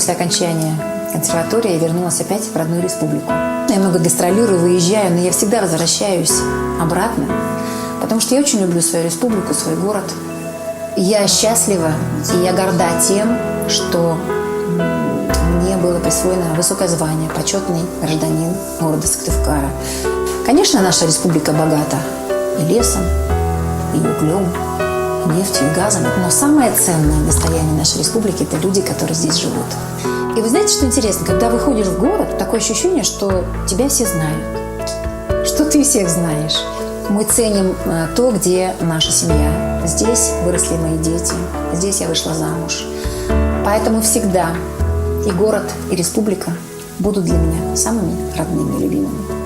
после окончания консерватории я вернулась опять в родную республику. Я много гастролирую, выезжаю, но я всегда возвращаюсь обратно, потому что я очень люблю свою республику, свой город. Я счастлива и я горда тем, что мне было присвоено высокое звание почетный гражданин города Сыктывкара. Конечно, наша республика богата и лесом, и углем, и нефтью, и газом. Но самое ценное достояние нашей республики – это люди, которые здесь живут. И вы знаете, что интересно? Когда выходишь в город, такое ощущение, что тебя все знают, что ты всех знаешь. Мы ценим то, где наша семья. Здесь выросли мои дети, здесь я вышла замуж. Поэтому всегда и город, и республика будут для меня самыми родными и любимыми.